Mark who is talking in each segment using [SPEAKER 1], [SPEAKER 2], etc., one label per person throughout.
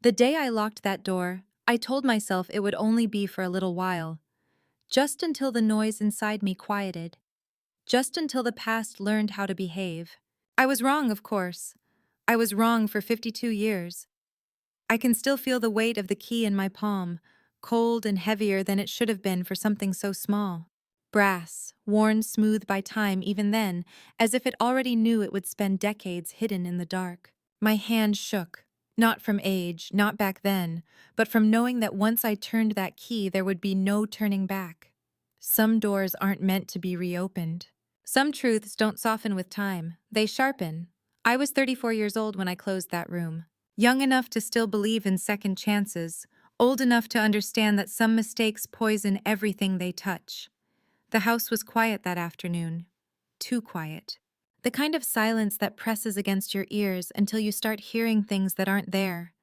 [SPEAKER 1] The day I locked that door, I told myself it would only be for a little while, just until the noise inside me quieted, just until the past learned how to behave. I was wrong, of course. I was wrong for 52 years. I can still feel the weight of the key in my palm, cold and heavier than it should have been for something so small. Brass, worn smooth by time even then, as if it already knew it would spend decades hidden in the dark. My hand shook, not from age, not back then, but from knowing that once I turned that key there would be no turning back. Some doors aren't meant to be reopened. Some truths don't soften with time, they sharpen. I was 34 years old when I closed that room. Young enough to still believe in second chances, old enough to understand that some mistakes poison everything they touch. The house was quiet that afternoon. Too quiet. The kind of silence that presses against your ears until you start hearing things that aren't there.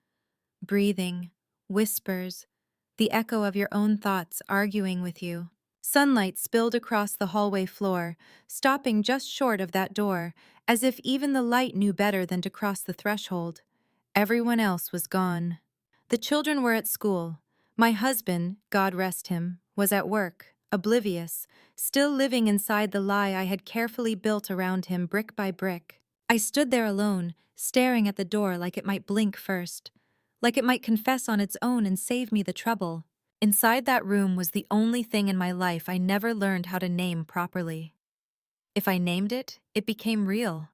[SPEAKER 1] Breathing, whispers, the echo of your own thoughts arguing with you. Sunlight spilled across the hallway floor, stopping just short of that door, as if even the light knew better than to cross the threshold. Everyone else was gone. The children were at school. My husband, God rest him, was at work, oblivious, still living inside the lie I had carefully built around him brick by brick. I stood there alone, staring at the door like it might blink first, like it might confess on its own and save me the trouble. Inside that room was the only thing in my life I never learned how to name properly. If I named it, it became real.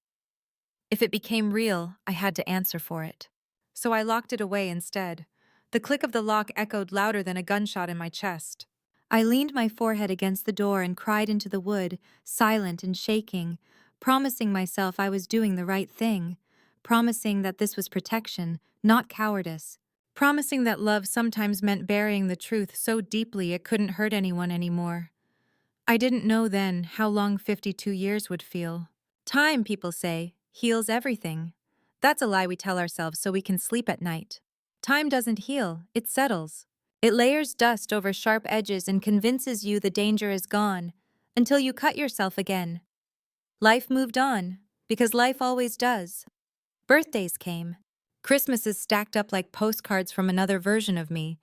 [SPEAKER 1] If it became real, I had to answer for it. So I locked it away instead. The click of the lock echoed louder than a gunshot in my chest. I leaned my forehead against the door and cried into the wood, silent and shaking, promising myself I was doing the right thing, promising that this was protection, not cowardice, promising that love sometimes meant burying the truth so deeply it couldn't hurt anyone anymore. I didn't know then how long 52 years would feel. Time, people say, heals everything. That's a lie we tell ourselves so we can sleep at night. Time doesn't heal, it settles. It layers dust over sharp edges and convinces you the danger is gone, until you cut yourself again. Life moved on, because life always does. Birthdays came. Christmases stacked up like postcards from another version of me.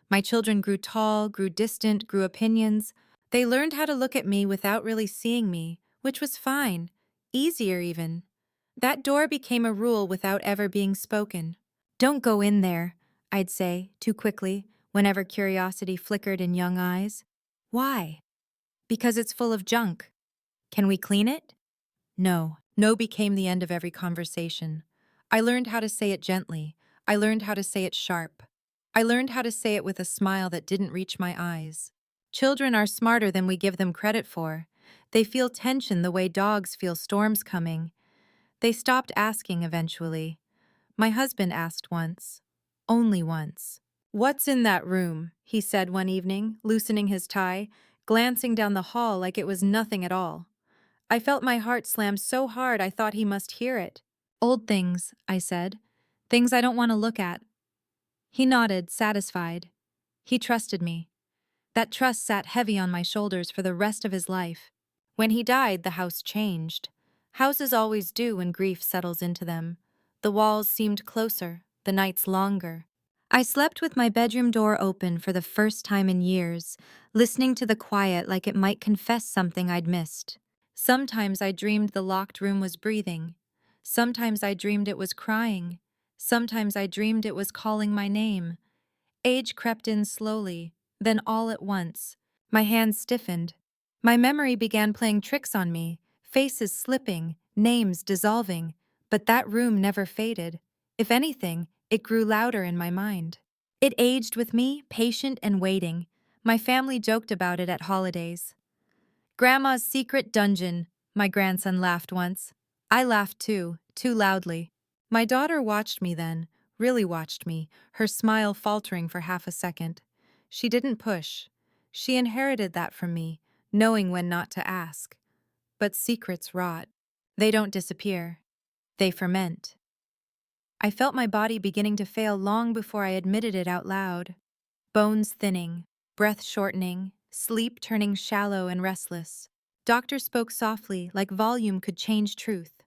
[SPEAKER 1] My children grew tall, grew distant, grew opinions. They learned how to look at me without really seeing me, which was fine, easier even. That door became a rule without ever being spoken. Don't go in there, I'd say, too quickly, whenever curiosity flickered in young eyes. Why? Because it's full of junk. Can we clean it? No. No became the end of every conversation. I learned how to say it gently. I learned how to say it sharp. I learned how to say it with a smile that didn't reach my eyes. Children are smarter than we give them credit for. They feel tension the way dogs feel storms coming. They stopped asking eventually. My husband asked once. Only once. "What's in that room?" he said one evening, loosening his tie, glancing down the hall like it was nothing at all. I felt my heart slam so hard I thought he must hear it. "Old things," I said. "Things I don't want to look at." He nodded, satisfied. He trusted me. That trust sat heavy on my shoulders for the rest of his life. When he died, the house changed. Houses always do when grief settles into them. The walls seemed closer, the nights longer. I slept with my bedroom door open for the first time in years, listening to the quiet like it might confess something I'd missed. Sometimes I dreamed the locked room was breathing. Sometimes I dreamed it was crying. Sometimes I dreamed it was calling my name. Age crept in slowly, then all at once. My hands stiffened. My memory began playing tricks on me, faces slipping, names dissolving. But that room never faded. If anything, it grew louder in my mind. It aged with me, patient and waiting. My family joked about it at holidays. "Grandma's secret dungeon," my grandson laughed once. I laughed too loudly. My daughter watched me then, really watched me, her smile faltering for half a second. She didn't push. She inherited that from me, knowing when not to ask. But secrets rot. They don't disappear. They ferment. I felt my body beginning to fail long before I admitted it out loud. Bones thinning, breath shortening, sleep turning shallow and restless. Doctor spoke softly, like volume could change truth.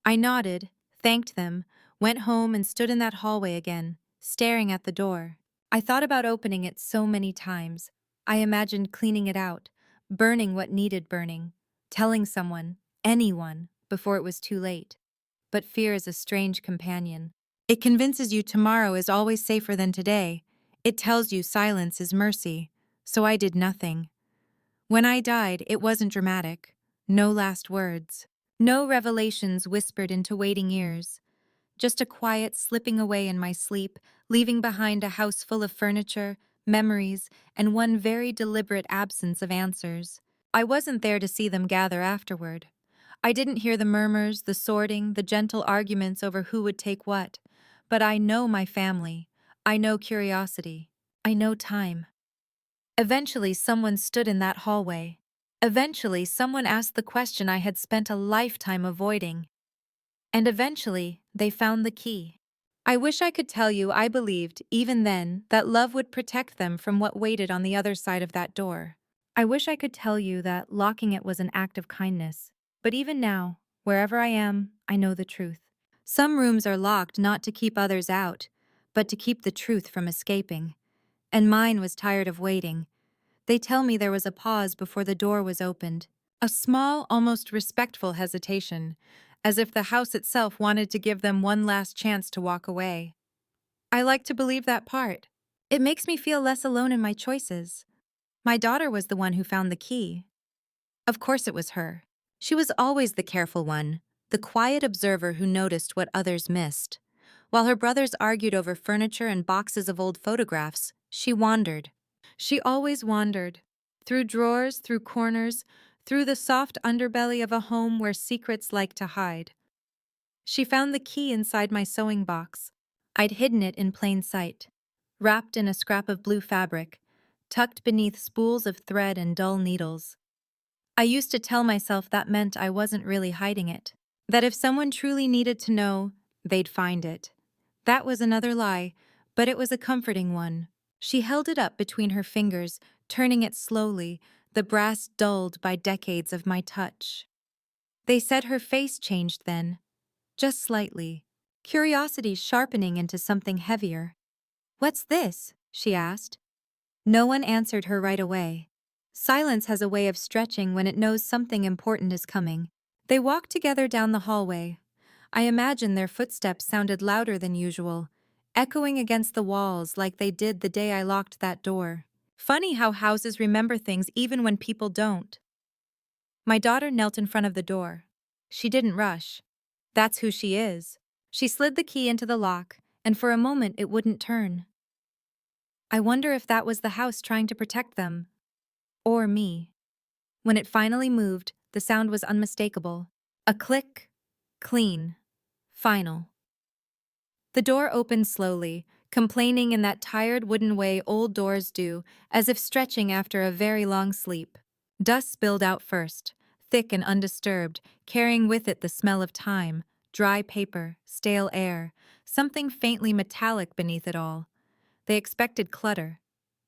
[SPEAKER 1] I nodded, thanked them, went home and stood in that hallway again, staring at the door. I thought about opening it so many times. I imagined cleaning it out, burning what needed burning, telling someone, anyone, before it was too late. But fear is a strange companion. It convinces you tomorrow is always safer than today. It tells you silence is mercy. So I did nothing. When I died, it wasn't dramatic. No last words. No revelations whispered into waiting ears. Just a quiet slipping away in my sleep, leaving behind a house full of furniture, memories, and one very deliberate absence of answers. I wasn't there to see them gather afterward. I didn't hear the murmurs, the sorting, the gentle arguments over who would take what. But I know my family. I know curiosity. I know time. Eventually, someone stood in that hallway. Eventually, someone asked the question I had spent a lifetime avoiding. And eventually, they found the key. I wish I could tell you I believed, even then, that love would protect them from what waited on the other side of that door. I wish I could tell you that locking it was an act of kindness. But even now, wherever I am, I know the truth. Some rooms are locked not to keep others out, but to keep the truth from escaping. And mine was tired of waiting. They tell me there was a pause before the door was opened. A small, almost respectful hesitation, as if the house itself wanted to give them one last chance to walk away. I like to believe that part. It makes me feel less alone in my choices. My daughter was the one who found the key. Of course it was her. She was always the careful one, the quiet observer who noticed what others missed. While her brothers argued over furniture and boxes of old photographs, she wandered. She always wandered. Through drawers, through corners, through the soft underbelly of a home where secrets like to hide. She found the key inside my sewing box. I'd hidden it in plain sight, wrapped in a scrap of blue fabric, tucked beneath spools of thread and dull needles. I used to tell myself that meant I wasn't really hiding it, that if someone truly needed to know, they'd find it. That was another lie, but it was a comforting one. She held it up between her fingers, turning it slowly, the brass dulled by decades of my touch. They said her face changed then, just slightly, curiosity sharpening into something heavier. "What's this?" she asked. No one answered her right away. Silence has a way of stretching when it knows something important is coming. They walked together down the hallway. I imagine their footsteps sounded louder than usual, echoing against the walls like they did the day I locked that door. Funny how houses remember things even when people don't. My daughter knelt in front of the door. She didn't rush. That's who she is. She slid the key into the lock, and for a moment it wouldn't turn. I wonder if that was the house trying to protect them. Or me. When it finally moved, the sound was unmistakable. A click. Clean. Final. The door opened slowly, complaining in that tired wooden way old doors do, as if stretching after a very long sleep. Dust spilled out first, thick and undisturbed, carrying with it the smell of time, dry paper, stale air, something faintly metallic beneath it all. They expected clutter.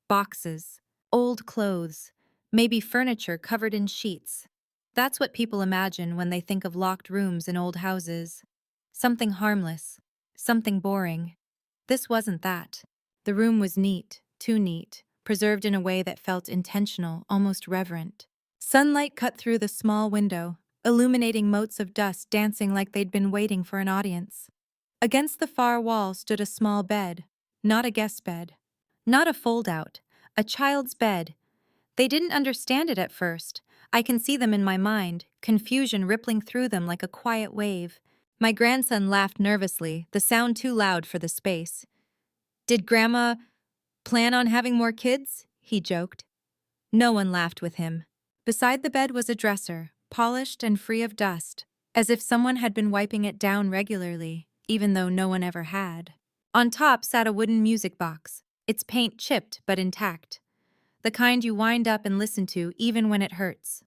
[SPEAKER 1] Boxes. Old clothes. Maybe furniture covered in sheets. That's what people imagine when they think of locked rooms in old houses. Something harmless. Something boring. This wasn't that. The room was neat, too neat, preserved in a way that felt intentional, almost reverent. Sunlight cut through the small window, illuminating motes of dust dancing like they'd been waiting for an audience. Against the far wall stood a small bed, not a guest bed, not a fold-out, a child's bed. They didn't understand it at first. I can see them in my mind, confusion rippling through them like a quiet wave. My grandson laughed nervously, the sound too loud for the space. "Did Grandma plan on having more kids?" he joked. No one laughed with him. Beside the bed was a dresser, polished and free of dust, as if someone had been wiping it down regularly, even though no one ever had. On top sat a wooden music box, its paint chipped but intact, the kind you wind up and listen to even when it hurts.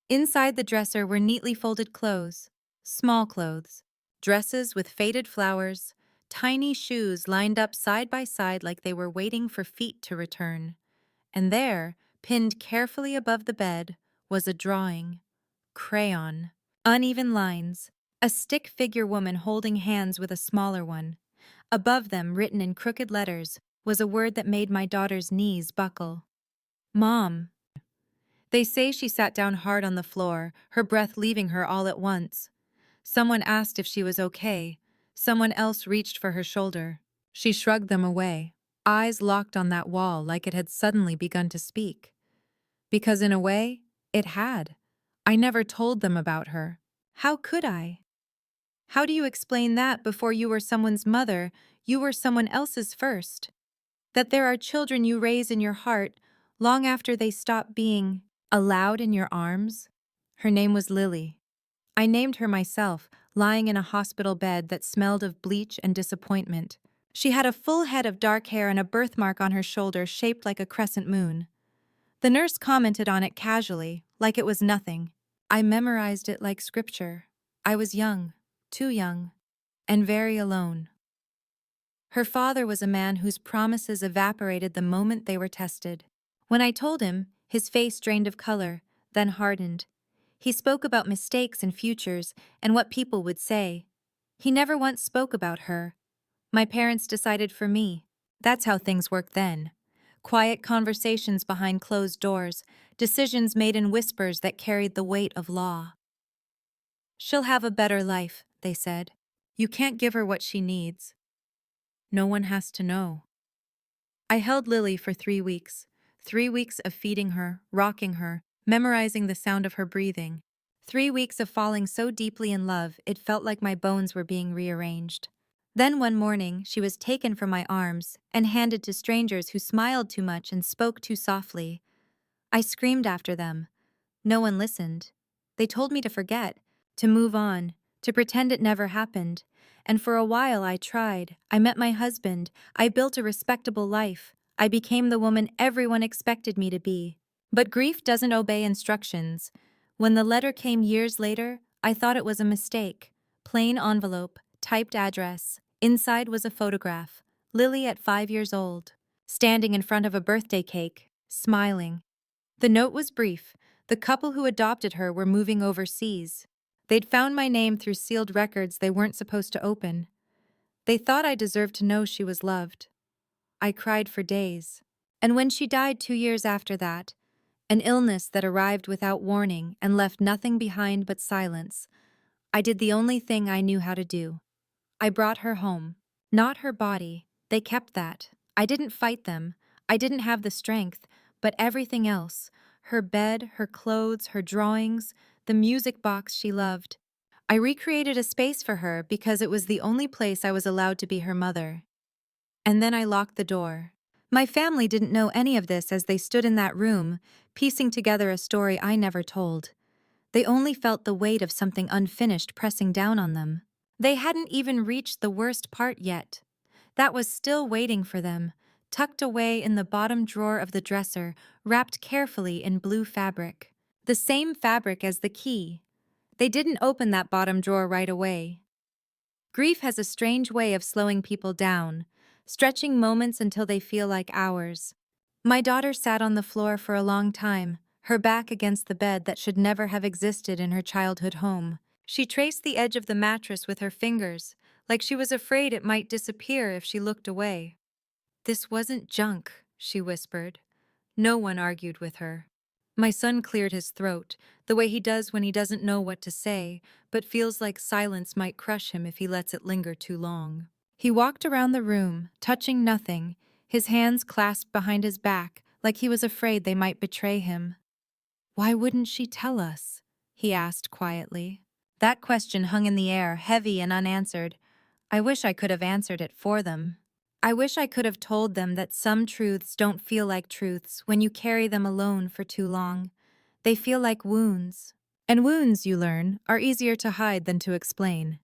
[SPEAKER 1] Inside the dresser were neatly folded clothes, small clothes, dresses with faded flowers, tiny shoes lined up side by side like they were waiting for feet to return. And there, pinned carefully above the bed, was a drawing. Crayon. Uneven lines. A stick figure woman holding hands with a smaller one. Above them, written in crooked letters, was a word that made my daughter's knees buckle. Mom. They say she sat down hard on the floor, her breath leaving her all at once. Someone asked if she was okay. Someone else reached for her shoulder. She shrugged them away, eyes locked on that wall like it had suddenly begun to speak. Because in a way, it had. I never told them about her. How could I? How do you explain that before you were someone's mother, you were someone else's first? That there are children you raise in your heart long after they stop being allowed in your arms? Her name was Lily. I named her myself, lying in a hospital bed that smelled of bleach and disappointment. She had a full head of dark hair and a birthmark on her shoulder shaped like a crescent moon. The nurse commented on it casually, like it was nothing. I memorized it like scripture. I was young, too young, and very alone. Her father was a man whose promises evaporated the moment they were tested. When I told him, his face drained of color, then hardened. He spoke about mistakes and futures and what people would say. He never once spoke about her. My parents decided for me. That's how things worked then. Quiet conversations behind closed doors, decisions made in whispers that carried the weight of law. She'll have a better life, they said. You can't give her what she needs. No one has to know. I held Lily for 3 weeks. 3 weeks of feeding her, rocking her, memorizing the sound of her breathing. 3 weeks of falling so deeply in love it felt like my bones were being rearranged. Then one morning, she was taken from my arms and handed to strangers who smiled too much and spoke too softly. I screamed after them. No one listened. They told me to forget, to move on, to pretend it never happened. And for a while I tried. I met my husband. I built a respectable life. I became the woman everyone expected me to be. But grief doesn't obey instructions. When the letter came years later, I thought it was a mistake. Plain envelope, typed address. Inside was a photograph. Lily at 5 years old, standing in front of a birthday cake, smiling. The note was brief. The couple who adopted her were moving overseas. They'd found my name through sealed records they weren't supposed to open. They thought I deserved to know she was loved. I cried for days. And when she died 2 years after that, an illness that arrived without warning and left nothing behind but silence, I did the only thing I knew how to do. I brought her home. Not her body. They kept that. I didn't fight them. I didn't have the strength, but everything else. Her bed, her clothes, her drawings, the music box she loved. I recreated a space for her because it was the only place I was allowed to be her mother. And then I locked the door. My family didn't know any of this as they stood in that room, piecing together a story I never told. They only felt the weight of something unfinished pressing down on them. They hadn't even reached the worst part yet. That was still waiting for them, tucked away in the bottom drawer of the dresser, wrapped carefully in blue fabric. The same fabric as the key. They didn't open that bottom drawer right away. Grief has a strange way of slowing people down, stretching moments until they feel like hours. My daughter sat on the floor for a long time, her back against the bed that should never have existed in her childhood home. She traced the edge of the mattress with her fingers, like she was afraid it might disappear if she looked away. "This wasn't junk," she whispered. No one argued with her. My son cleared his throat, the way he does when he doesn't know what to say, but feels like silence might crush him if he lets it linger too long. He walked around the room, touching nothing, his hands clasped behind his back, like he was afraid they might betray him. "Why wouldn't she tell us?" he asked quietly. That question hung in the air, heavy and unanswered. I wish I could have answered it for them. I wish I could have told them that some truths don't feel like truths when you carry them alone for too long. They feel like wounds. And wounds, you learn, are easier to hide than to explain.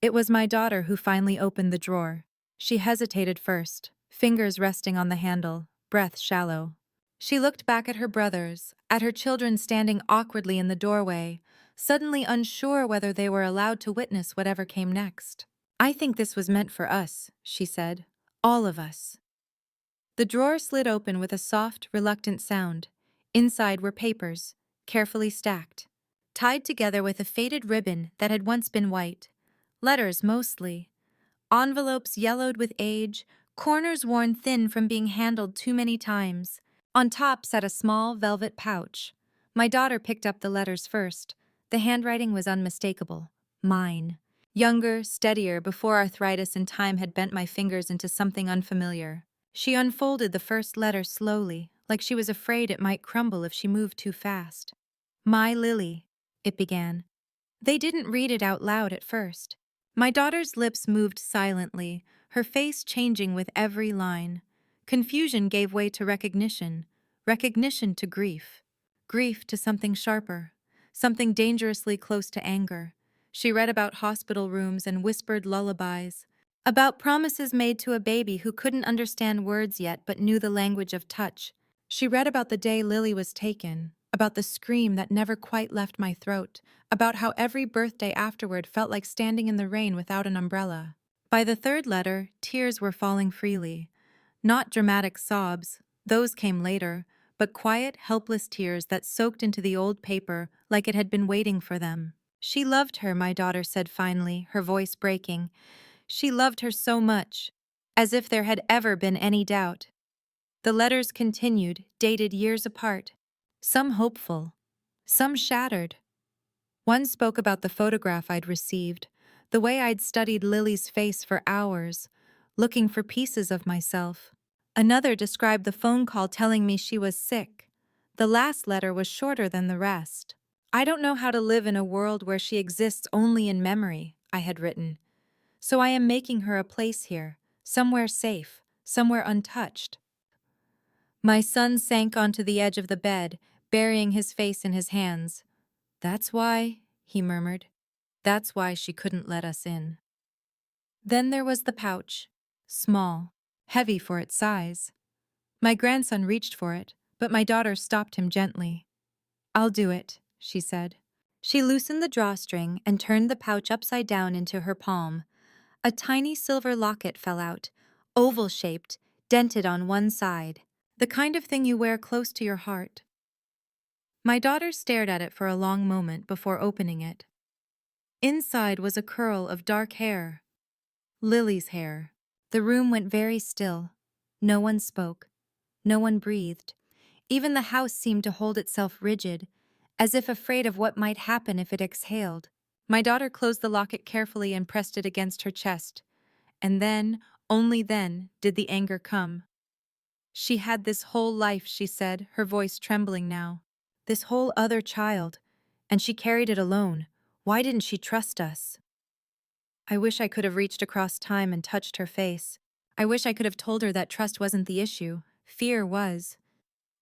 [SPEAKER 1] It was my daughter who finally opened the drawer. She hesitated first, fingers resting on the handle, breath shallow. She looked back at her brothers, at her children standing awkwardly in the doorway, suddenly unsure whether they were allowed to witness whatever came next. "I think this was meant for us," she said. "All of us." The drawer slid open with a soft, reluctant sound. Inside were papers, carefully stacked, tied together with a faded ribbon that had once been white. Letters mostly. Envelopes yellowed with age, corners worn thin from being handled too many times. On top sat a small velvet pouch. My daughter picked up the letters first. The handwriting was unmistakable. Mine. Younger, steadier, before arthritis and time had bent my fingers into something unfamiliar. She unfolded the first letter slowly, like she was afraid it might crumble if she moved too fast. My Lily, it began. They didn't read it out loud at first. My daughter's lips moved silently, her face changing with every line. Confusion gave way to recognition, recognition to grief, grief to something sharper, something dangerously close to anger. She read about hospital rooms and whispered lullabies, about promises made to a baby who couldn't understand words yet but knew the language of touch. She read about the day Lily was taken, about the scream that never quite left my throat, about how every birthday afterward felt like standing in the rain without an umbrella. By the third letter, tears were falling freely. Not dramatic sobs, those came later, but quiet, helpless tears that soaked into the old paper like it had been waiting for them. She loved her, my daughter said finally, her voice breaking. She loved her so much, as if there had ever been any doubt. The letters continued, dated years apart, some hopeful, some shattered. One spoke about the photograph I'd received, the way I'd studied Lily's face for hours, looking for pieces of myself. Another described the phone call telling me she was sick. The last letter was shorter than the rest. I don't know how to live in a world where she exists only in memory, I had written. So I am making her a place here, somewhere safe, somewhere untouched. My son sank onto the edge of the bed, burying his face in his hands. That's why, he murmured. That's why she couldn't let us in. Then there was the pouch. Small, heavy for its size. My grandson reached for it, but my daughter stopped him gently. I'll do it, she said. She loosened the drawstring and turned the pouch upside down into her palm. A tiny silver locket fell out, oval-shaped, dented on one side. The kind of thing you wear close to your heart. My daughter stared at it for a long moment before opening it. Inside was a curl of dark hair. Lily's hair. The room went very still. No one spoke. No one breathed. Even the house seemed to hold itself rigid, as if afraid of what might happen if it exhaled. My daughter closed the locket carefully and pressed it against her chest. And then, only then, did the anger come. She had this whole life, she said, her voice trembling now. This whole other child. And she carried it alone. Why didn't she trust us? I wish I could have reached across time and touched her face. I wish I could have told her that trust wasn't the issue. Fear was.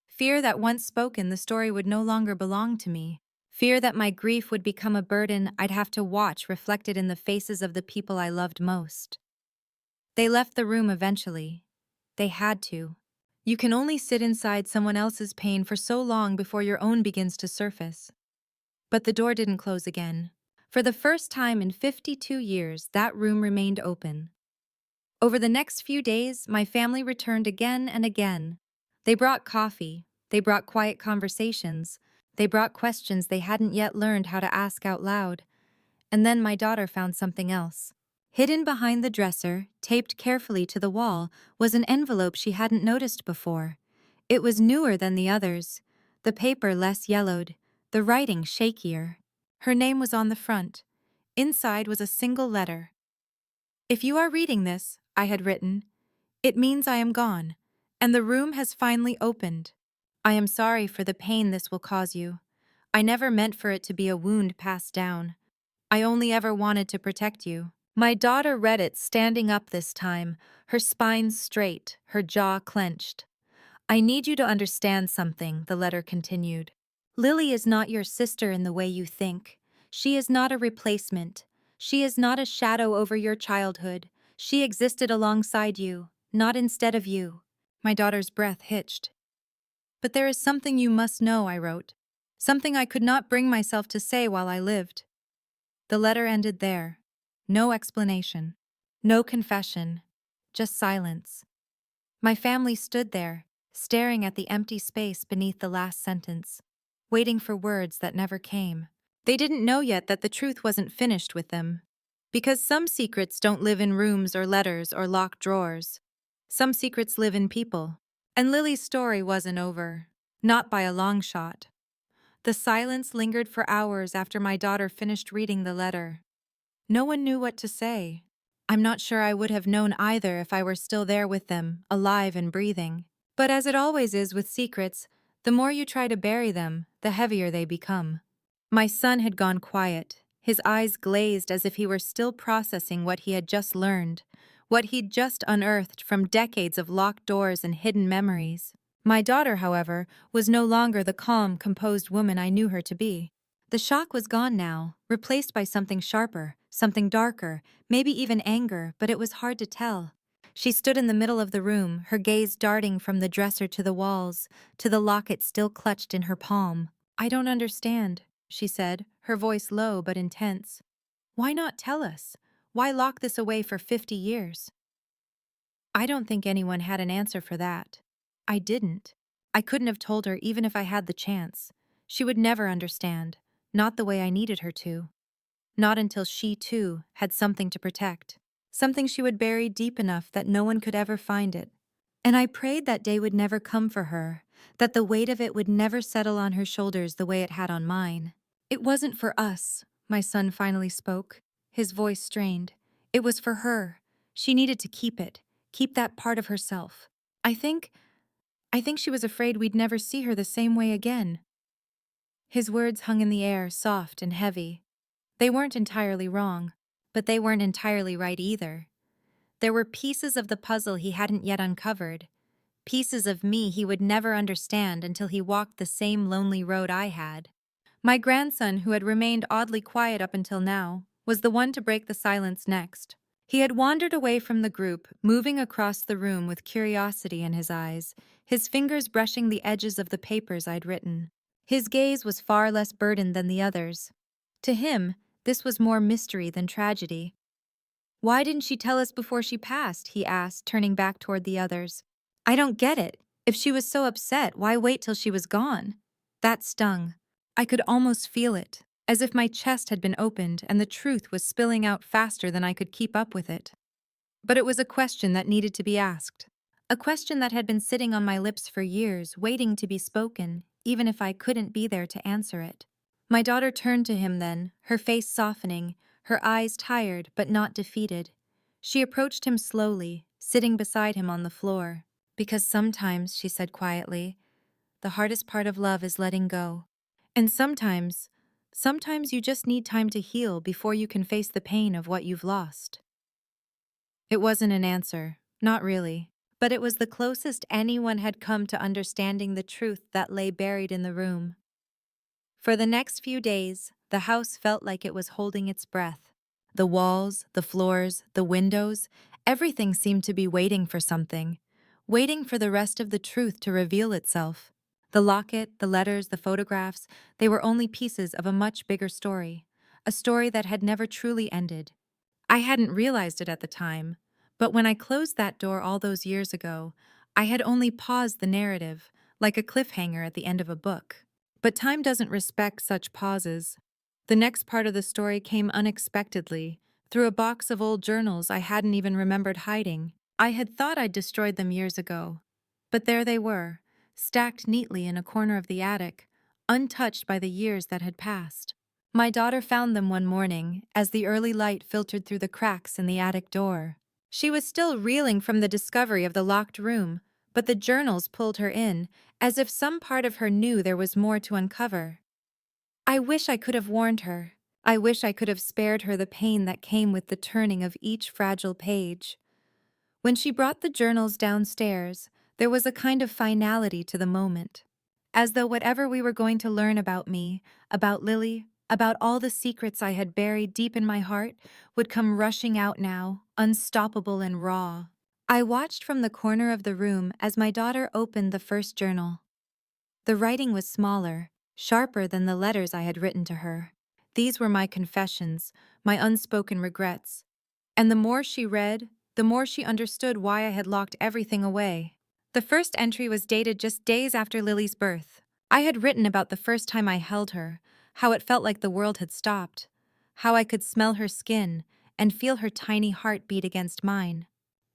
[SPEAKER 1] Fear that once spoken, the story would no longer belong to me. Fear that my grief would become a burden I'd have to watch reflected in the faces of the people I loved most. They left the room eventually. They had to. You can only sit inside someone else's pain for so long before your own begins to surface. But the door didn't close again. For the first time in 52 years, that room remained open. Over the next few days, my family returned again and again. They brought coffee, they brought quiet conversations, they brought questions they hadn't yet learned how to ask out loud. And then my daughter found something else. Hidden behind the dresser, taped carefully to the wall, was an envelope she hadn't noticed before. It was newer than the others, the paper less yellowed, the writing shakier. Her name was on the front. Inside was a single letter. If you are reading this, I had written, it means I am gone, and the room has finally opened. I am sorry for the pain this will cause you. I never meant for it to be a wound passed down. I only ever wanted to protect you. My daughter read it standing up this time, her spine straight, her jaw clenched. I need you to understand something, the letter continued. Lily is not your sister in the way you think. She is not a replacement. She is not a shadow over your childhood. She existed alongside you, not instead of you. My daughter's breath hitched. But there is something you must know, I wrote. Something I could not bring myself to say while I lived. The letter ended there. No explanation. No confession. Just silence. My family stood there, staring at the empty space beneath the last sentence, waiting for words that never came. They didn't know yet that the truth wasn't finished with them. Because some secrets don't live in rooms or letters or locked drawers. Some secrets live in people. And Lily's story wasn't over. Not by a long shot. The silence lingered for hours after my daughter finished reading the letter. No one knew what to say. I'm not sure I would have known either if I were still there with them, alive and breathing. But as it always is with secrets, the more you try to bury them, the heavier they become. My son had gone quiet, his eyes glazed as if he were still processing what he had just learned, what he'd just unearthed from decades of locked doors and hidden memories. My daughter, however, was no longer the calm, composed woman I knew her to be. The shock was gone now, replaced by something sharper, something darker, maybe even anger, but it was hard to tell. She stood in the middle of the room, her gaze darting from the dresser to the walls, to the locket still clutched in her palm. "I don't understand," she said, her voice low but intense. "Why not tell us? Why lock this away for 50 years? I don't think anyone had an answer for that. I didn't. I couldn't have told her even if I had the chance. She would never understand, not the way I needed her to. Not until she, too, had something to protect. Something she would bury deep enough that no one could ever find it. And I prayed that day would never come for her, that the weight of it would never settle on her shoulders the way it had on mine. "It wasn't for us," my son finally spoke, his voice strained. "It was for her. She needed to keep that part of herself. I think she was afraid we'd never see her the same way again." His words hung in the air, soft and heavy. They weren't entirely wrong, but they weren't entirely right either. There were pieces of the puzzle he hadn't yet uncovered, pieces of me he would never understand until he walked the same lonely road I had. My grandson, who had remained oddly quiet up until now, was the one to break the silence next. He had wandered away from the group, moving across the room with curiosity in his eyes, his fingers brushing the edges of the papers I'd written. His gaze was far less burdened than the others. To him, this was more mystery than tragedy. "Why didn't she tell us before she passed?" he asked, turning back toward the others. "I don't get it. If she was so upset, why wait till she was gone?" That stung. I could almost feel it, as if my chest had been opened and the truth was spilling out faster than I could keep up with it. But it was a question that needed to be asked. A question that had been sitting on my lips for years, waiting to be spoken, even if I couldn't be there to answer it. My daughter turned to him then, her face softening, her eyes tired but not defeated. She approached him slowly, sitting beside him on the floor. "Because sometimes," she said quietly, "the hardest part of love is letting go. And sometimes you just need time to heal before you can face the pain of what you've lost." It wasn't an answer, not really, but it was the closest anyone had come to understanding the truth that lay buried in the room. For the next few days, the house felt like it was holding its breath. The walls, the floors, the windows, everything seemed to be waiting for something, waiting for the rest of the truth to reveal itself. The locket, the letters, the photographs, they were only pieces of a much bigger story, a story that had never truly ended. I hadn't realized it at the time, but when I closed that door all those years ago, I had only paused the narrative, like a cliffhanger at the end of a book. But time doesn't respect such pauses. The next part of the story came unexpectedly, through a box of old journals I hadn't even remembered hiding. I had thought I'd destroyed them years ago. But there they were, stacked neatly in a corner of the attic, untouched by the years that had passed. My daughter found them one morning as the early light filtered through the cracks in the attic door. She was still reeling from the discovery of the locked room, but the journals pulled her in, as if some part of her knew there was more to uncover. I wish I could have warned her. I wish I could have spared her the pain that came with the turning of each fragile page. When she brought the journals downstairs, there was a kind of finality to the moment, as though whatever we were going to learn about me, about Lily, about all the secrets I had buried deep in my heart, would come rushing out now, unstoppable and raw. I watched from the corner of the room as my daughter opened the first journal. The writing was smaller, sharper than the letters I had written to her. These were my confessions, my unspoken regrets. And the more she read, the more she understood why I had locked everything away. The first entry was dated just days after Lily's birth. I had written about the first time I held her, how it felt like the world had stopped, how I could smell her skin, and feel her tiny heart beat against mine.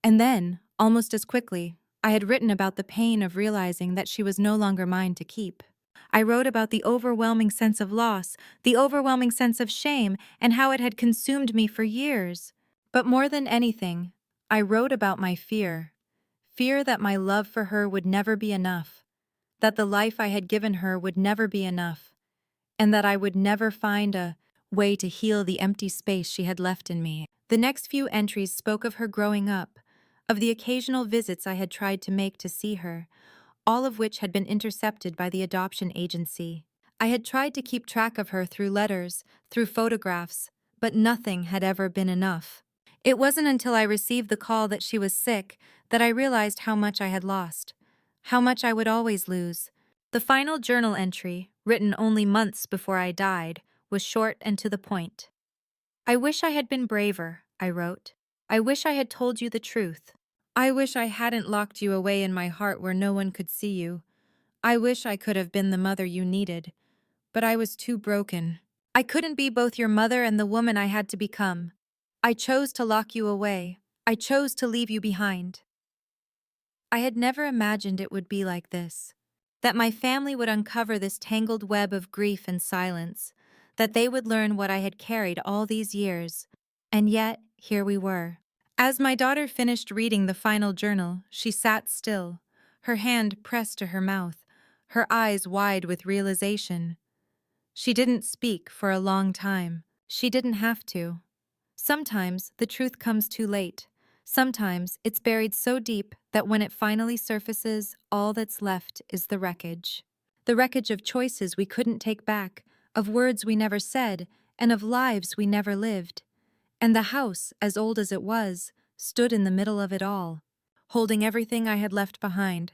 [SPEAKER 1] And then, almost as quickly, I had written about the pain of realizing that she was no longer mine to keep. I wrote about the overwhelming sense of loss, the overwhelming sense of shame, and how it had consumed me for years. But more than anything, I wrote about my fear that my love for her would never be enough, that the life I had given her would never be enough, and that I would never find a way to heal the empty space she had left in me. The next few entries spoke of her growing up, of the occasional visits I had tried to make to see her, all of which had been intercepted by the adoption agency. I had tried to keep track of her through letters, through photographs, but nothing had ever been enough. It wasn't until I received the call that she was sick that I realized how much I had lost, how much I would always lose. The final journal entry, written only months before I died, was short and to the point. I wish I had been braver, I wrote. I wish I had told you the truth. I wish I hadn't locked you away in my heart where no one could see you. I wish I could have been the mother you needed, but I was too broken. I couldn't be both your mother and the woman I had to become. I chose to lock you away. I chose to leave you behind. I had never imagined it would be like this, that my family would uncover this tangled web of grief and silence, that they would learn what I had carried all these years. And yet, here we were. As my daughter finished reading the final journal, she sat still, her hand pressed to her mouth, her eyes wide with realization. She didn't speak for a long time. She didn't have to. Sometimes the truth comes too late. Sometimes it's buried so deep that when it finally surfaces, all that's left is the wreckage. The wreckage of choices we couldn't take back, of words we never said, and of lives we never lived. And the house, as old as it was, stood in the middle of it all, holding everything I had left behind.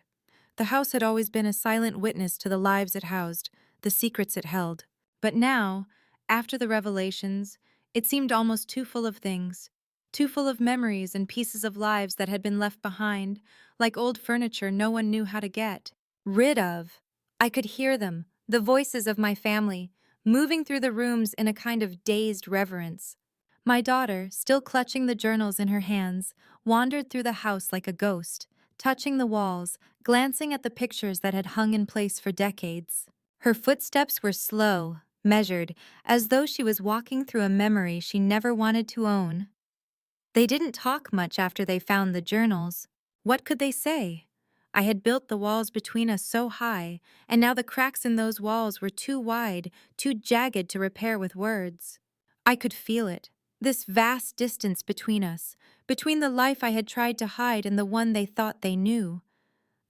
[SPEAKER 1] The house had always been a silent witness to the lives it housed, the secrets it held. But now, after the revelations, it seemed almost too full of things, too full of memories and pieces of lives that had been left behind, like old furniture no one knew how to get rid of. I could hear them, the voices of my family, moving through the rooms in a kind of dazed reverence. My daughter, still clutching the journals in her hands, wandered through the house like a ghost, touching the walls, glancing at the pictures that had hung in place for decades. Her footsteps were slow, measured, as though she was walking through a memory she never wanted to own. They didn't talk much after they found the journals. What could they say? I had built the walls between us so high, and now the cracks in those walls were too wide, too jagged to repair with words. I could feel it, this vast distance between us, between the life I had tried to hide and the one they thought they knew.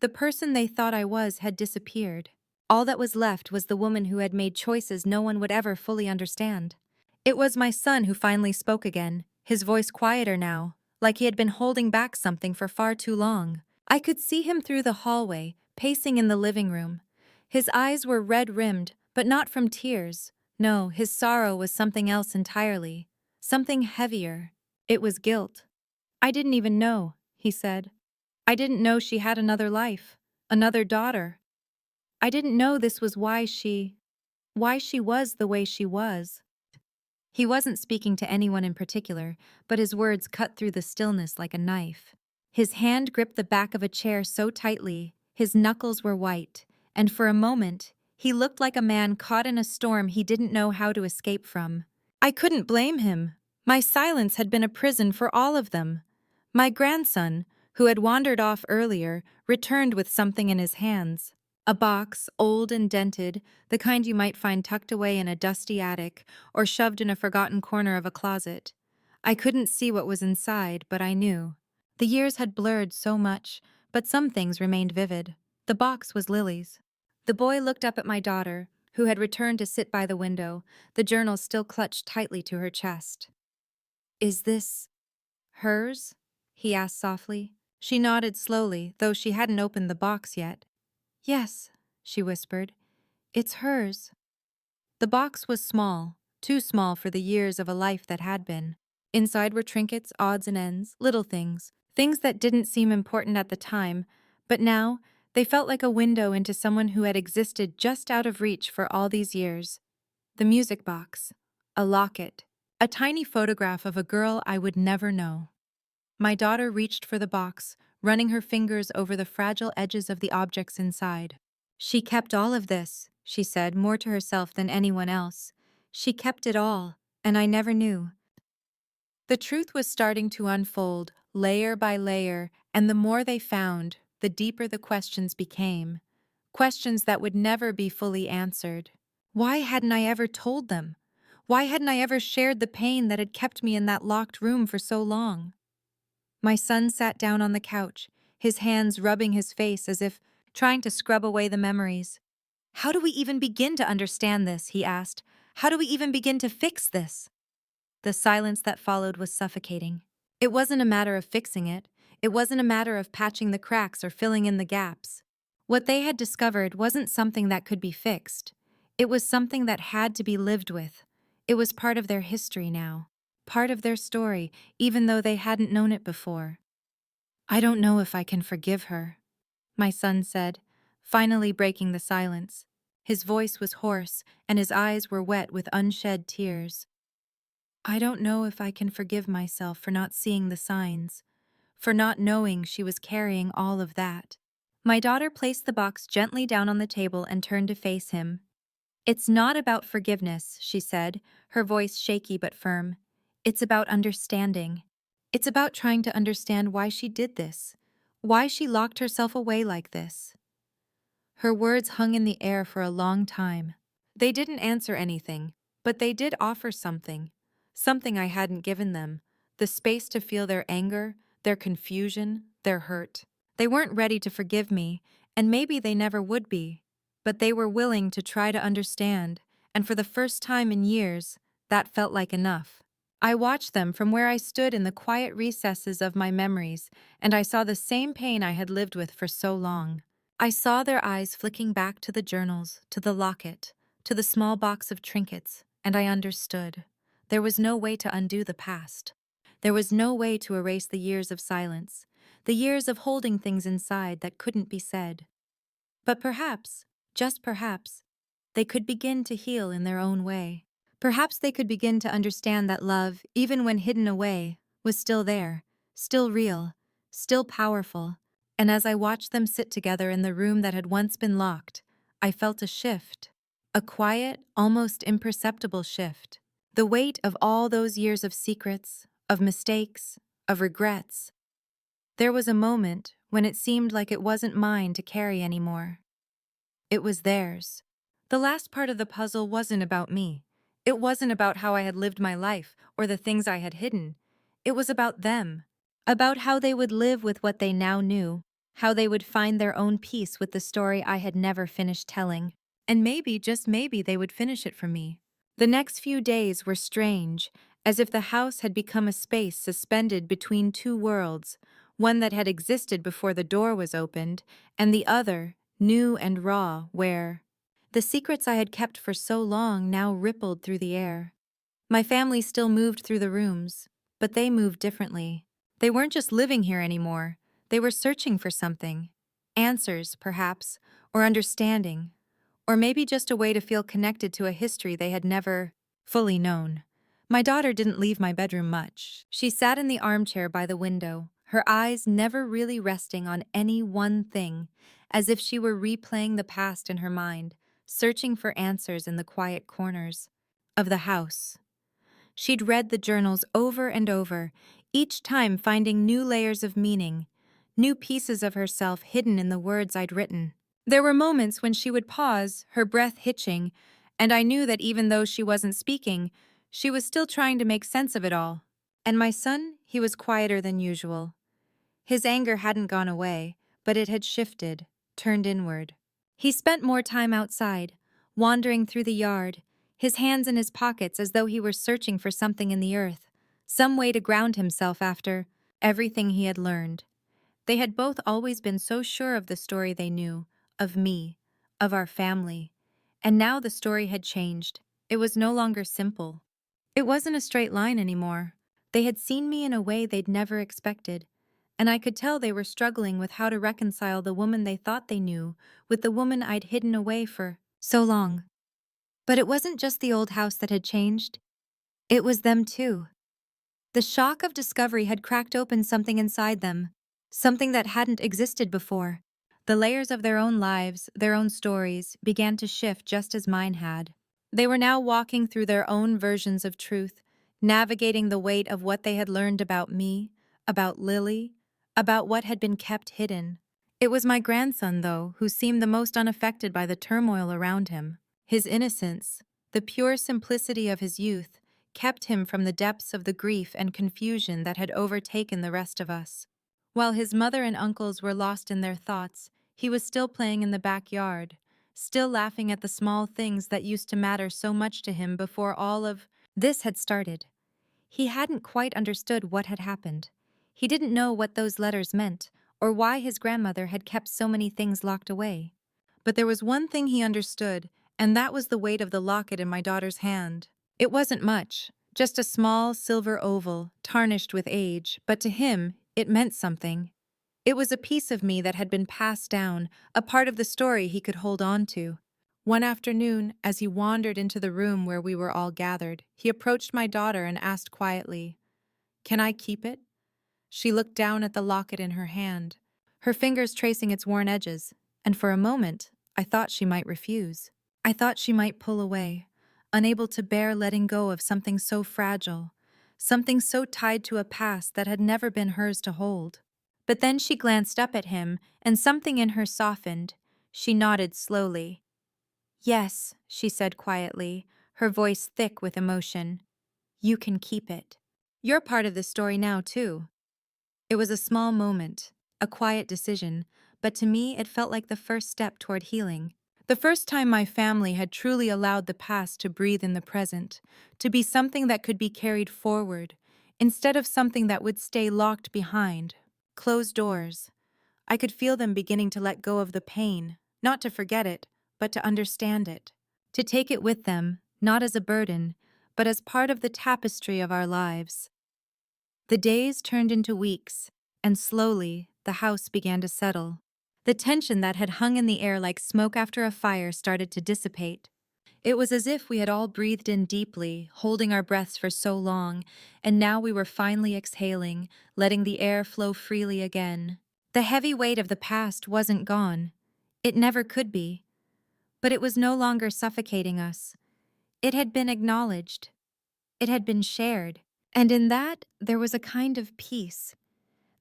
[SPEAKER 1] The person they thought I was had disappeared. All that was left was the woman who had made choices no one would ever fully understand. It was my son who finally spoke again, his voice quieter now, like he had been holding back something for far too long. I could see him through the hallway, pacing in the living room. His eyes were red-rimmed, but not from tears. No, his sorrow was something else entirely. Something heavier. It was guilt. "I didn't even know," he said. "I didn't know she had another life, another daughter. I didn't know this was why she was the way she was." He wasn't speaking to anyone in particular, but his words cut through the stillness like a knife. His hand gripped the back of a chair so tightly, his knuckles were white, and for a moment, he looked like a man caught in a storm he didn't know how to escape from. I couldn't blame him. My silence had been a prison for all of them. My grandson, who had wandered off earlier, returned with something in his hands. A box, old and dented, the kind you might find tucked away in a dusty attic or shoved in a forgotten corner of a closet. I couldn't see what was inside, but I knew. The years had blurred so much, but some things remained vivid. The box was Lily's. The boy looked up at my daughter, who had returned to sit by the window, the journal still clutched tightly to her chest. "Is this hers?" he asked softly. She nodded slowly, though she hadn't opened the box yet. "Yes," she whispered. "It's hers." The box was small, too small for the years of a life that had been. Inside were trinkets, odds and ends, little things, things that didn't seem important at the time, but now they felt like a window into someone who had existed just out of reach for all these years. The music box, a locket, A tiny photograph of a girl I would never know. My daughter reached for the box, running her fingers over the fragile edges of the objects inside. She kept all of this, she said, more to herself than anyone else. She kept it all, and I never knew. The truth was starting to unfold, layer by layer, and the more they found, the deeper the questions became. Questions that would never be fully answered. Why hadn't I ever told them? Why hadn't I ever shared the pain that had kept me in that locked room for so long? My son sat down on the couch, his hands rubbing his face as if trying to scrub away the memories. How do we even begin to understand this? He asked. How do we even begin to fix this? The silence that followed was suffocating. It wasn't a matter of fixing it. It wasn't a matter of patching the cracks or filling in the gaps. What they had discovered wasn't something that could be fixed. It was something that had to be lived with. It was part of their history now, part of their story, even though they hadn't known it before. I don't know if I can forgive her, my son said, finally breaking the silence. His voice was hoarse, and his eyes were wet with unshed tears. I don't know if I can forgive myself for not seeing the signs, for not knowing she was carrying all of that. My daughter placed the box gently down on the table and turned to face him. It's not about forgiveness, she said, her voice shaky but firm. It's about understanding. It's about trying to understand why she did this, why she locked herself away like this. Her words hung in the air for a long time. They didn't answer anything, but they did offer something. Something I hadn't given them. The space to feel their anger, their confusion, their hurt. They weren't ready to forgive me, and maybe they never would be. But they were willing to try to understand, and for the first time in years, that felt like enough. I watched them from where I stood in the quiet recesses of my memories, and I saw the same pain I had lived with for so long. I saw their eyes flicking back to the journals, to the locket, to the small box of trinkets, and I understood. There was no way to undo the past. There was no way to erase the years of silence, the years of holding things inside that couldn't be said. But perhaps, just perhaps, they could begin to heal in their own way. Perhaps they could begin to understand that love, even when hidden away, was still there, still real, still powerful. And as I watched them sit together in the room that had once been locked, I felt a shift. A quiet, almost imperceptible shift. The weight of all those years of secrets, of mistakes, of regrets. There was a moment when it seemed like it wasn't mine to carry anymore. It was theirs. The last part of the puzzle wasn't about me. It wasn't about how I had lived my life or the things I had hidden. It was about them. About how they would live with what they now knew. How they would find their own peace with the story I had never finished telling. And maybe, just maybe, they would finish it for me. The next few days were strange, as if the house had become a space suspended between two worlds, one that had existed before the door was opened, and the other, new and raw, where the secrets I had kept for so long now rippled through the air. My family still moved through the rooms, but they moved differently. They weren't just living here anymore. They were searching for something. Answers, perhaps, or understanding, or maybe just a way to feel connected to a history they had never fully known. My daughter didn't leave my bedroom much. She sat in the armchair by the window, her eyes never really resting on any one thing, as if she were replaying the past in her mind, searching for answers in the quiet corners of the house. She'd read the journals over and over, each time finding new layers of meaning, new pieces of herself hidden in the words I'd written. There were moments when she would pause, her breath hitching, and I knew that even though she wasn't speaking, she was still trying to make sense of it all. And my son, he was quieter than usual. His anger hadn't gone away, but it had shifted, turned inward. He spent more time outside, wandering through the yard, his hands in his pockets as though he were searching for something in the earth, some way to ground himself after everything he had learned. They had both always been so sure of the story they knew, of me, of our family. And now the story had changed. It was no longer simple. It wasn't a straight line anymore. They had seen me in a way they'd never expected, and I could tell they were struggling with how to reconcile the woman they thought they knew with the woman I'd hidden away for so long. But it wasn't just the old house that had changed. It was them too. The shock of discovery had cracked open something inside them, something that hadn't existed before. The layers of their own lives, their own stories, began to shift just as mine had. They were now walking through their own versions of truth, navigating the weight of what they had learned about me, about Lily, about what had been kept hidden. It was my grandson, though, who seemed the most unaffected by the turmoil around him. His innocence, the pure simplicity of his youth, kept him from the depths of the grief and confusion that had overtaken the rest of us. While his mother and uncles were lost in their thoughts, he was still playing in the backyard, still laughing at the small things that used to matter so much to him before all of this had started. He hadn't quite understood what had happened. He didn't know what those letters meant, or why his grandmother had kept so many things locked away. But there was one thing he understood, and that was the weight of the locket in my daughter's hand. It wasn't much, just a small silver oval, tarnished with age, but to him, it meant something. It was a piece of me that had been passed down, a part of the story he could hold on to. One afternoon, as he wandered into the room where we were all gathered, he approached my daughter and asked quietly, "Can I keep it?" She looked down at the locket in her hand, her fingers tracing its worn edges, and for a moment, I thought she might refuse. I thought she might pull away, unable to bear letting go of something so fragile, something so tied to a past that had never been hers to hold. But then she glanced up at him, and something in her softened. She nodded slowly. "Yes," she said quietly, her voice thick with emotion. "You can keep it. You're part of the story now, too." It was a small moment, a quiet decision, but to me it felt like the first step toward healing. The first time my family had truly allowed the past to breathe in the present, to be something that could be carried forward, instead of something that would stay locked behind. Closed doors. I could feel them beginning to let go of the pain, not to forget it, but to understand it. To take it with them, not as a burden, but as part of the tapestry of our lives. The days turned into weeks, and slowly, the house began to settle. The tension that had hung in the air like smoke after a fire started to dissipate. It was as if we had all breathed in deeply, holding our breaths for so long, and now we were finally exhaling, letting the air flow freely again. The heavy weight of the past wasn't gone. It never could be. But it was no longer suffocating us. It had been acknowledged. It had been shared. And in that, there was a kind of peace.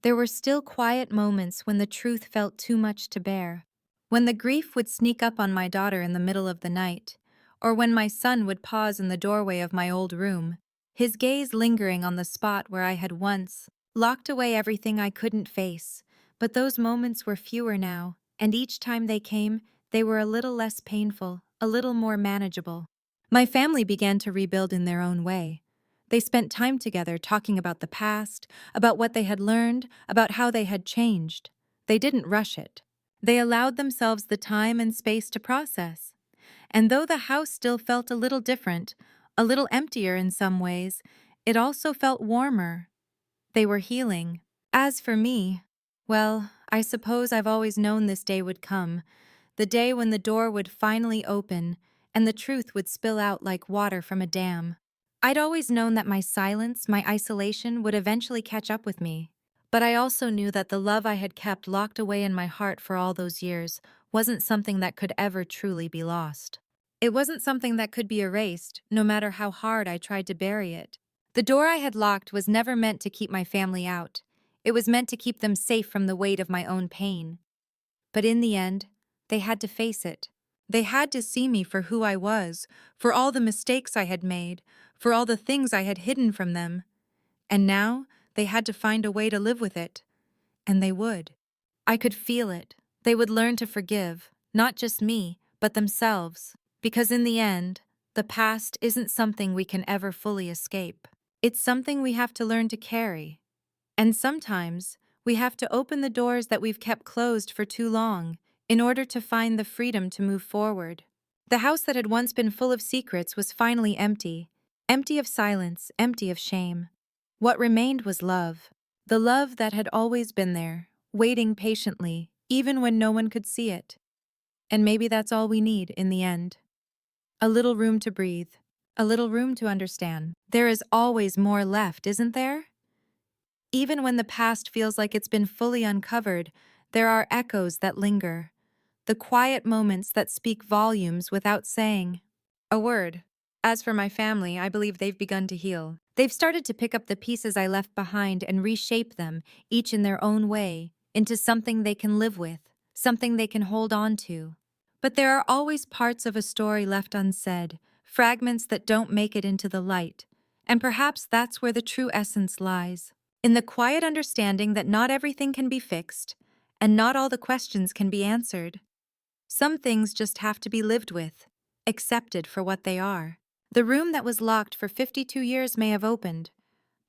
[SPEAKER 1] There were still quiet moments when the truth felt too much to bear. When the grief would sneak up on my daughter in the middle of the night, or when my son would pause in the doorway of my old room, his gaze lingering on the spot where I had once locked away everything I couldn't face. But those moments were fewer now, and each time they came, they were a little less painful, a little more manageable. My family began to rebuild in their own way. They spent time together talking about the past, about what they had learned, about how they had changed. They didn't rush it. They allowed themselves the time and space to process. And though the house still felt a little different, a little emptier in some ways, it also felt warmer. They were healing. As for me, well, I suppose I've always known this day would come, the day when the door would finally open and the truth would spill out like water from a dam. I'd always known that my silence, my isolation, would eventually catch up with me. But I also knew that the love I had kept locked away in my heart for all those years wasn't something that could ever truly be lost. It wasn't something that could be erased, no matter how hard I tried to bury it. The door I had locked was never meant to keep my family out. It was meant to keep them safe from the weight of my own pain. But in the end, they had to face it. They had to see me for who I was, for all the mistakes I had made, for all the things I had hidden from them. And now, they had to find a way to live with it. And they would. I could feel it. They would learn to forgive, not just me, but themselves. Because in the end, the past isn't something we can ever fully escape. It's something we have to learn to carry. And sometimes, we have to open the doors that we've kept closed for too long in order to find the freedom to move forward. The house that had once been full of secrets was finally empty, empty of silence, empty of shame. What remained was love, the love that had always been there, waiting patiently, even when no one could see it. And maybe that's all we need in the end. A little room to breathe, A little room to understand. There is always more left, isn't there? Even when the past feels like it's been fully uncovered, there are echoes that linger. The quiet moments that speak volumes without saying a word. As for my family, I believe they've begun to heal. They've started to pick up the pieces I left behind and reshape them, each in their own way, into something they can live with, something they can hold on to. But there are always parts of a story left unsaid, fragments that don't make it into the light. And perhaps that's where the true essence lies. In the quiet understanding that not everything can be fixed, and not all the questions can be answered. Some things just have to be lived with, accepted for what they are. The room that was locked for 52 years may have opened,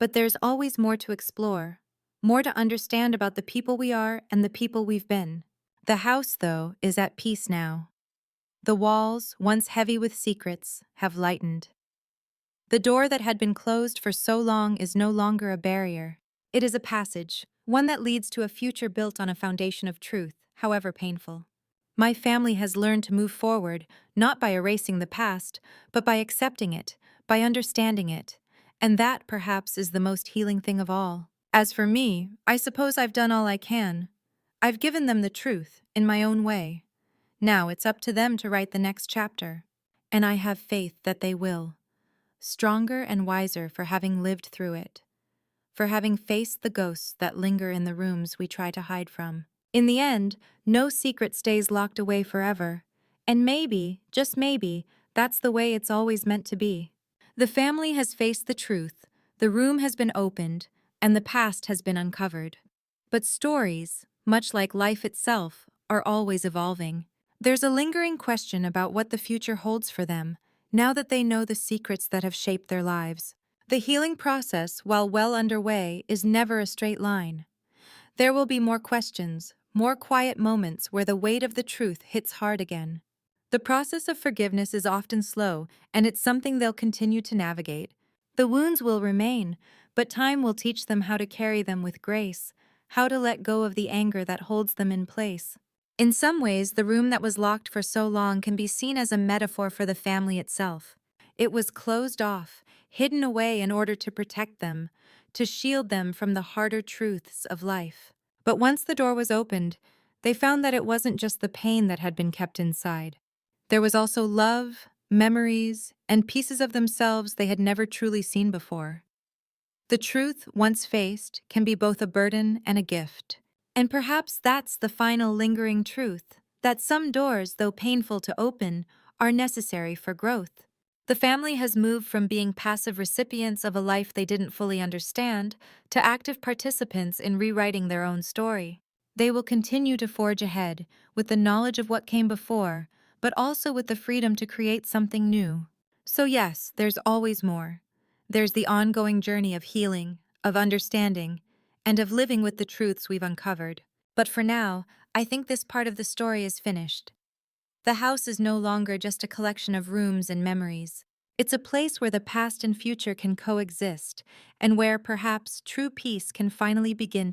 [SPEAKER 1] but there's always more to explore, more to understand about the people we are and the people we've been. The house, though, is at peace now. The walls, once heavy with secrets, have lightened. The door that had been closed for so long is no longer a barrier. It is a passage, one that leads to a future built on a foundation of truth, however painful. My family has learned to move forward, not by erasing the past, but by accepting it, by understanding it. And that, perhaps, is the most healing thing of all. As for me, I suppose I've done all I can. I've given them the truth, in my own way. Now it's up to them to write the next chapter. And I have faith that they will. Stronger and wiser for having lived through it. For having faced the ghosts that linger in the rooms we try to hide from. In the end, no secret stays locked away forever. And maybe, just maybe, that's the way it's always meant to be. The family has faced the truth, the room has been opened, and the past has been uncovered. But stories, much like life itself, are always evolving. There's a lingering question about what the future holds for them, now that they know the secrets that have shaped their lives. The healing process, while well underway, is never a straight line. There will be more questions, more quiet moments where the weight of the truth hits hard again. The process of forgiveness is often slow, and it's something they'll continue to navigate. The wounds will remain, but time will teach them how to carry them with grace, how to let go of the anger that holds them in place. In some ways, the room that was locked for so long can be seen as a metaphor for the family itself. It was closed off, hidden away in order to protect them, to shield them from the harder truths of life. But once the door was opened, they found that it wasn't just the pain that had been kept inside. There was also love, memories, and pieces of themselves they had never truly seen before. The truth, once faced, can be both a burden and a gift. And perhaps that's the final lingering truth, that some doors, though painful to open, are necessary for growth. The family has moved from being passive recipients of a life they didn't fully understand to active participants in rewriting their own story. They will continue to forge ahead with the knowledge of what came before, but also with the freedom to create something new. So yes, there's always more. There's the ongoing journey of healing, of understanding, and of living with the truths we've uncovered. But for now, I think this part of the story is finished. The house is no longer just a collection of rooms and memories. It's a place where the past and future can coexist, and where perhaps true peace can finally begin to